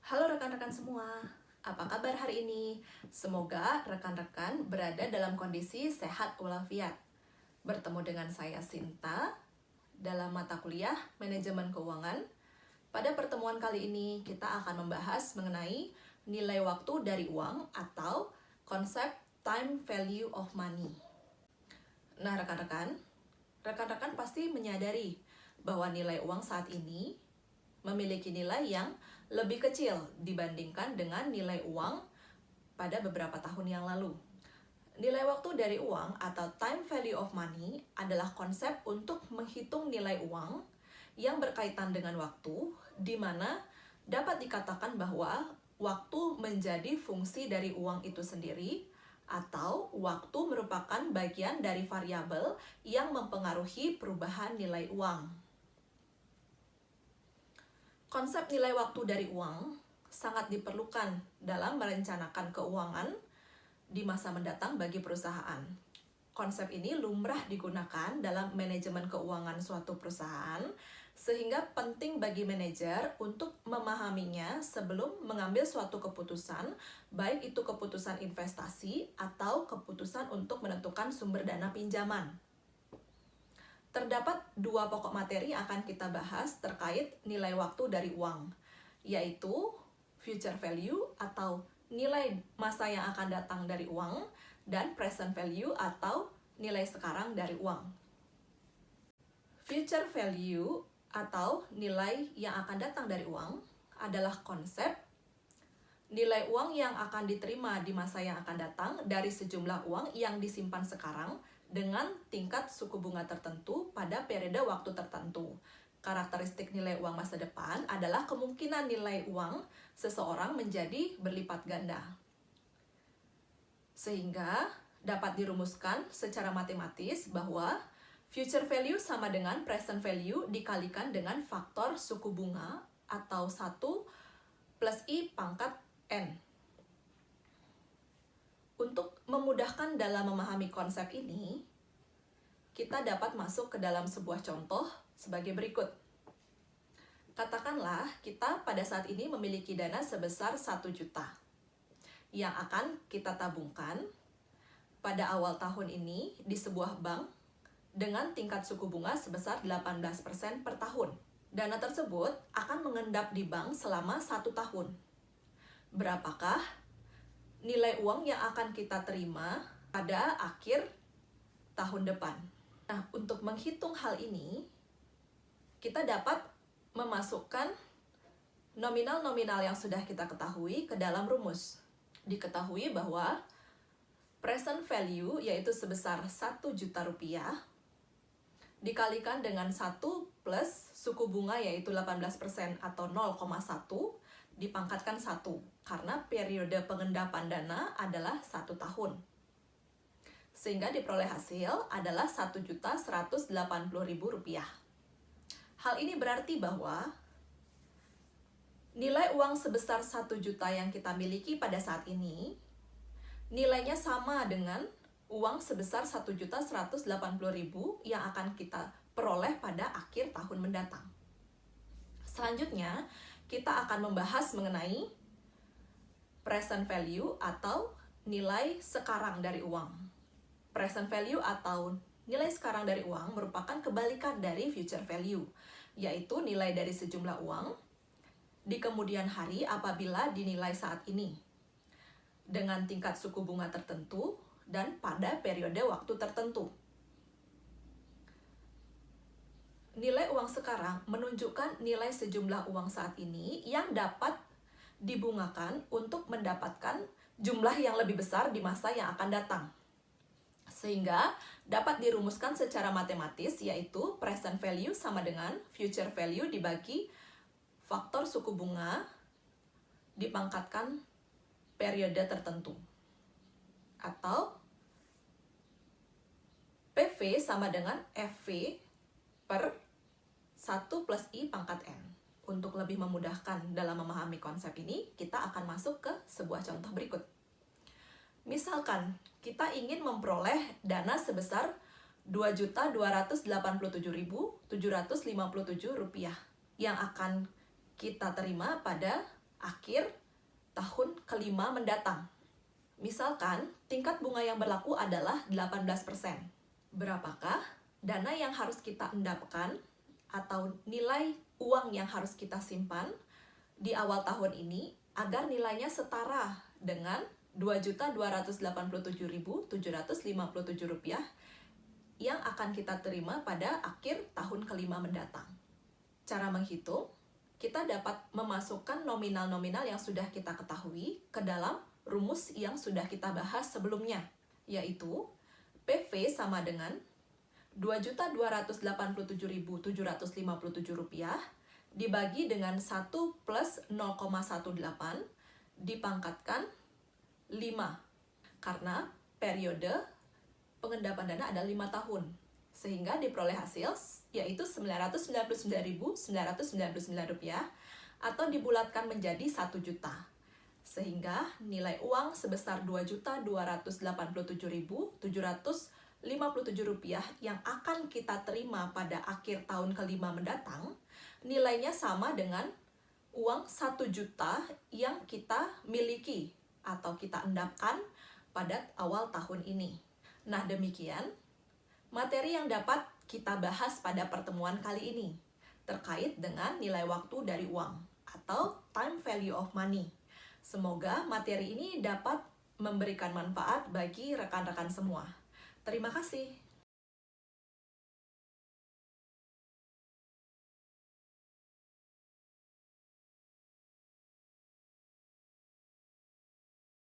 Halo rekan-rekan semua, apa kabar hari ini? Semoga rekan-rekan berada dalam kondisi sehat walafiat. Bertemu dengan saya Sinta dalam mata kuliah Manajemen Keuangan. Pada pertemuan kali ini kita akan membahas mengenai nilai waktu dari uang atau konsep time value of money. Nah rekan-rekan pasti menyadari bahwa nilai uang saat ini memiliki nilai yang lebih kecil dibandingkan dengan nilai uang pada beberapa tahun yang lalu. Nilai waktu dari uang atau time value of money adalah konsep untuk menghitung nilai uang yang berkaitan dengan waktu, di mana dapat dikatakan bahwa waktu menjadi fungsi dari uang itu sendiri, atau waktu merupakan bagian dari variabel yang mempengaruhi perubahan nilai uang. Konsep nilai waktu dari uang sangat diperlukan dalam merencanakan keuangan di masa mendatang bagi perusahaan. Konsep ini lumrah digunakan dalam manajemen keuangan suatu perusahaan, sehingga penting bagi manajer untuk memahaminya sebelum mengambil suatu keputusan, baik itu keputusan investasi atau keputusan untuk menentukan sumber dana pinjaman. Terdapat dua pokok materi yang akan kita bahas terkait nilai waktu dari uang, yaitu future value atau nilai masa yang akan datang dari uang, dan present value atau nilai sekarang dari uang. Future value atau nilai yang akan datang dari uang adalah konsep nilai uang yang akan diterima di masa yang akan datang dari sejumlah uang yang disimpan sekarang dengan tingkat suku bunga tertentu pada periode waktu tertentu. Karakteristik nilai uang masa depan adalah kemungkinan nilai uang seseorang menjadi berlipat ganda. Sehingga dapat dirumuskan secara matematis bahwa future value sama dengan present value dikalikan dengan faktor suku bunga atau 1 plus I pangkat N. Untuk memudahkan dalam memahami konsep ini, kita dapat masuk ke dalam sebuah contoh sebagai berikut. Katakanlah kita pada saat ini memiliki dana sebesar 1 juta yang akan kita tabungkan pada awal tahun ini di sebuah bank dengan tingkat suku bunga sebesar 18% per tahun. Dana tersebut akan mengendap di bank selama 1 tahun. Berapakah nilai uang yang akan kita terima pada akhir tahun depan? Nah, untuk menghitung hal ini, kita dapat memasukkan nominal-nominal yang sudah kita ketahui ke dalam rumus. Diketahui bahwa present value yaitu sebesar 1 juta rupiah dikalikan dengan 1 plus suku bunga yaitu 18% atau 0,1 dipangkatkan 1 karena periode pengendapan dana adalah 1 tahun. Sehingga diperoleh hasil adalah Rp1.180.000. Hal ini berarti bahwa nilai uang sebesar 1 juta yang kita miliki pada saat ini nilainya sama dengan uang sebesar Rp1.180.000 yang akan kita peroleh pada akhir tahun mendatang. Selanjutnya, kita akan membahas mengenai present value atau nilai sekarang dari uang. Present value atau nilai sekarang dari uang merupakan kebalikan dari future value, yaitu nilai dari sejumlah uang di kemudian hari apabila dinilai saat ini dengan tingkat suku bunga tertentu dan pada periode waktu tertentu. Nilai uang sekarang menunjukkan nilai sejumlah uang saat ini yang dapat dibungakan untuk mendapatkan jumlah yang lebih besar di masa yang akan datang. Sehingga dapat dirumuskan secara matematis, yaitu present value sama dengan future value dibagi faktor suku bunga dipangkatkan periode tertentu. Atau PV sama dengan FV per 1 plus I pangkat N. Untuk lebih memudahkan dalam memahami konsep ini, kita akan masuk ke sebuah contoh berikut. Misalkan, kita ingin memperoleh dana sebesar Rp2.287.757 yang akan kita terima pada akhir tahun kelima mendatang. Misalkan, tingkat bunga yang berlaku adalah 18%. Berapakah dana yang harus kita endapkan atau nilai uang yang harus kita simpan di awal tahun ini agar nilainya setara dengan Rp2.287.757 yang akan kita terima pada akhir tahun kelima mendatang. Cara menghitung, kita dapat memasukkan nominal-nominal yang sudah kita ketahui ke dalam rumus yang sudah kita bahas sebelumnya, yaitu PV sama dengan Rp2.287.757 dibagi dengan 1 plus 0,18 dipangkatkan 5, karena periode pengendapan dana adalah 5 tahun, sehingga diperoleh hasil yaitu Rp999.999 atau dibulatkan menjadi 1 juta. Sehingga nilai uang sebesar Rp2.287.757 yang akan kita terima pada akhir tahun kelima mendatang, nilainya sama dengan uang 1 juta yang kita miliki atau kita endapkan pada awal tahun ini. Nah, demikian materi yang dapat kita bahas pada pertemuan kali ini terkait dengan nilai waktu dari uang atau time value of money. Semoga materi ini dapat memberikan manfaat bagi rekan-rekan semua. Terima kasih.